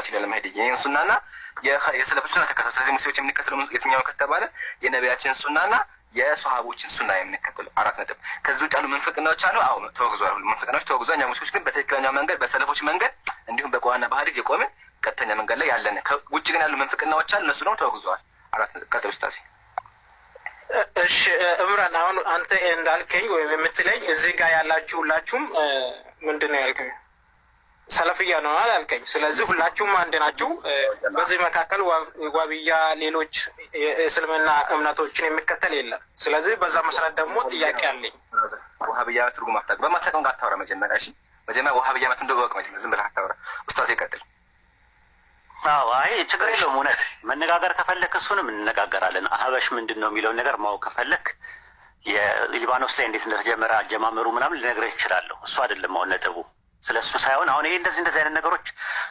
ሱናችን ለመሄድ የኔን ሱናና የሰለፎች ሱና ተከተሉ። ስለዚህ ሙስሊሞች የምንከተለው የትኛው ከተባለ የነቢያችን ሱናና የሷሃቦችን ሱና የምንከተለው 4 ነጥብ። ከዚህ ውጭ ያሉ መንፍቅናዎች አሉ። አዎ ተወግዟል። ሁሉ መንፍቅናዎች ተወግዟል። እኛ ሙስሊሞች ግን በትክክለኛው መንገድ በሰለፎች መንገድ እንዲሁም በቁርአንና በሐዲስ የቆምን ቀጥተኛ መንገድ ላይ ያለን። ከውጭ ግን ያሉ መንፍቅናዎች አሉ። እነሱ ደግሞ ተወግዟል። 4 ነጥብ። ቀጥል ኡስታዝ። እሺ እምራን፣ አሁን አንተ እንዳልከኝ ወይም የምትለኝ እዚህ ጋር ያላችሁ ሁላችሁም ምንድን ነው ያልከኝ? ሰለፍያ ነው አላልከኝ? ስለዚህ ሁላችሁም አንድ ናችሁ። በዚህ መካከል ዋብያ ሌሎች የእስልምና እምነቶችን የሚከተል የለም። ስለዚህ በዛ መሰረት ደግሞ ጥያቄ አለኝ። ወሃብያ ትርጉም አታውቅም። በማታውቀው ጋር አታወራ መጀመሪያ። እሺ መጀመሪያ ወሃብያ ማለት እንደወቅ መጀመሪያ ዝም ብለህ አታወራ። ኡስታዝ ይቀጥል። አዎ አይ ችግር የለውም። እውነት መነጋገር ከፈለክ እሱንም እንነጋገራለን። አህበሽ ምንድን ነው የሚለውን ነገር ማወቅ ከፈለክ የሊባኖስ ላይ እንዴት እንደተጀመረ አጀማመሩ ምናምን ልነግርህ እችላለሁ። እሱ አይደለም አሁን ነጥቡ፣ ስለ እሱ ሳይሆን አሁን ይሄ እንደዚህ አይነት ነገሮች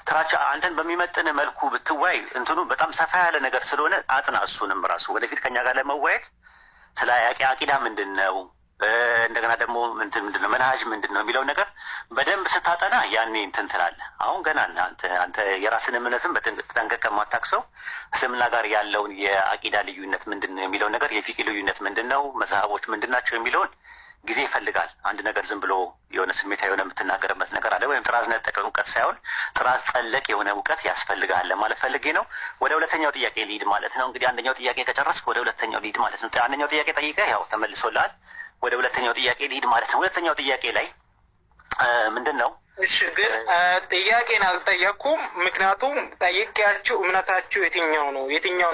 ትራቻ አንተን በሚመጥን መልኩ ብትዋይ እንትኑ በጣም ሰፋ ያለ ነገር ስለሆነ አጥና። እሱንም ራሱ ወደፊት ከኛ ጋር ለመዋየት ስለ አቂዳ ምንድን ነው እንደገና ደግሞ ምንድን ነው መንሃጅ ምንድን ነው የሚለው ነገር በደንብ ስታጠና ያኔ እንትን ትላለህ። አሁን ገና አንተ የራስን እምነትን በጠንቀቅ የማታውቅ እስልምና ጋር ያለውን የአቂዳ ልዩነት ምንድን ነው የሚለው ነገር የፊቂ ልዩነት ምንድን ነው መዛሀቦች ምንድን ናቸው የሚለውን ጊዜ ይፈልጋል። አንድ ነገር ዝም ብሎ የሆነ ስሜታዊ የሆነ የምትናገርበት ነገር አለ። ወይም ጥራዝ ነጠቅ እውቀት ሳይሆን ጥራዝ ጠለቅ የሆነ እውቀት ያስፈልጋል ማለት ፈልጌ ነው። ወደ ሁለተኛው ጥያቄ ሊድ ማለት ነው። እንግዲህ አንደኛው ጥያቄ ከጨረስክ ወደ ሁለተኛው ሊድ ማለት ነው። አንደኛው ጥያቄ ጠይቀህ ያው ተመልሶልሃል። ወደ ሁለተኛው ጥያቄ ሊድ ማለት ነው። ሁለተኛው ጥያቄ ላይ ምንድን ነው? እሺ ግን ጥያቄን አልጠየኩም። ምክንያቱም ጠይቄያችሁ እምነታችሁ የትኛው ነው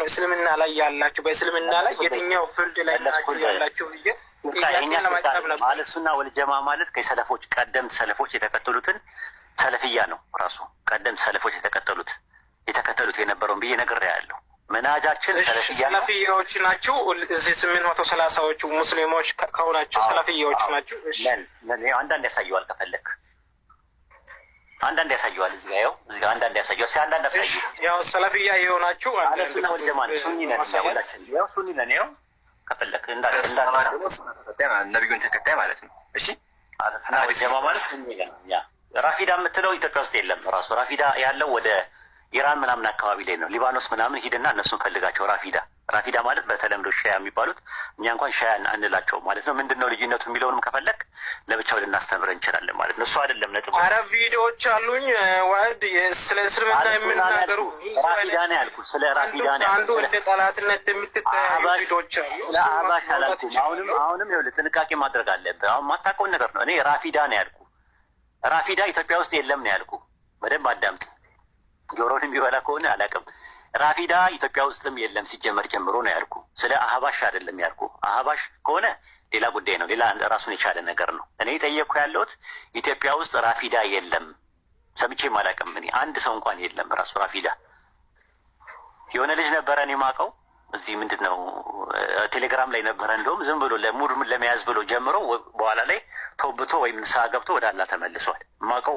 እስልምና ላይ ያላችሁ በእስልምና ላይ የትኛው ፍርድ ላይ ናችሁ ያላችሁ ብዬ ጥያቄን ለማቅረብ ነበር። አህለ ሱና ወልጀማ ማለት ከሰለፎች ቀደምት ሰለፎች የተከተሉትን ሰለፍያ ነው። ራሱ ቀደምት ሰለፎች የተከተሉት የነበረውን ብዬ ነግሬሃለሁ። መናጃችን ሰለፊያዎች ናቸው። እዚህ 830ዎቹ ሙስሊሞች ከሆናችሁ ሰለፊያዎች ናቸው። እሺ አንዳንድ ያሳየዋል ከፈለክ አንዳንድ ያሳየዋል። እዚህ ጋር እዚህ አንዳንድ ያሳየዋል። አንዳንድ ያሳየው ያው ሰለፊያ የሆናችሁ አህለ ሱና ወልጀማ ሱኒ ነን ያው ሱኒ ነን ያው ከፈለክ ነቢዩን ተከታይ ማለት ነው። እሺ ወልጀማ ማለት ሱኒ ነን። ያ ራፊዳ የምትለው ኢትዮጵያ ውስጥ የለም። ራሱ ራፊዳ ያለው ወደ ኢራን ምናምን አካባቢ ላይ ነው። ሊባኖስ ምናምን ሂድና እነሱን ፈልጋቸው። ራፊዳ ማለት በተለምዶ ሻያ የሚባሉት እኛ እንኳን ሻያ አንላቸው ማለት ነው። ምንድን ነው ልዩነቱ የሚለውንም ከፈለክ ለብቻው ልናስተምር እንችላለን ማለት ነው። እሱ አይደለም ነጥቡ። አረብ ቪዲዮዎች አሉኝ ዋድ ስለ እስልምና የምናገሩ ራፊዳ ነው ያልኩት። ስለ ራፊዳ ነው አንዱ እንደ ጠላትነት የምትታዩ ቪዲዮዎች አሉ። ለአባሽ አላልኩም። አሁንም ይኸውልህ ጥንቃቄ ማድረግ አለብህ። አሁን ማታውቀውን ነገር ነው። እኔ ራፊዳ ነው ያልኩ። ራፊዳ ኢትዮጵያ ውስጥ የለም ነው ያልኩ። በደንብ አዳምጥ። ጆሮን የሚበላ ከሆነ አላውቅም። ራፊዳ ኢትዮጵያ ውስጥም የለም ሲጀመር ጀምሮ ነው ያልኩ። ስለ አህባሽ አይደለም ያልኩ። አህባሽ ከሆነ ሌላ ጉዳይ ነው፣ ሌላ ራሱን የቻለ ነገር ነው። እኔ ጠየቅኩ ያለሁት ኢትዮጵያ ውስጥ ራፊዳ የለም፣ ሰምቼም አላውቅም። እኔ አንድ ሰው እንኳን የለም ራሱ ራፊዳ። የሆነ ልጅ ነበረ እኔ የማውቀው እዚህ ምንድን ነው ቴሌግራም ላይ ነበረ። እንደውም ዝም ብሎ ለሙድ ለመያዝ ብሎ ጀምሮ በኋላ ላይ ተውብቶ ወይም ንስሐ ገብቶ ወደ አላህ ተመልሷል። የማውቀው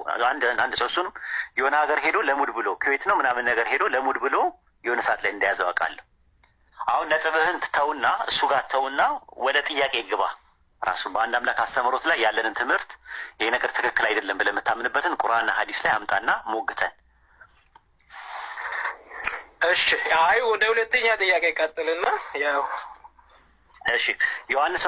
አንድ ሰው እሱንም የሆነ ሀገር ሄዶ ለሙድ ብሎ ኩዌት ነው ምናምን ነገር ሄዶ ለሙድ ብሎ የሆነ ሰዓት ላይ እንደያዘው አውቃለሁ። አሁን ነጥብህን ተውና እሱ ጋር ተውና ወደ ጥያቄ ግባ። ራሱ በአንድ አምላክ አስተምሮት ላይ ያለንን ትምህርት ይሄ ነገር ትክክል አይደለም ብለህ የምታምንበትን ቁርአንና ሐዲስ ላይ አምጣና ሞግተን። እሺ አይ ወደ ሁለተኛ ጥያቄ ቀጥልና ያው እሺ ዮሐንስ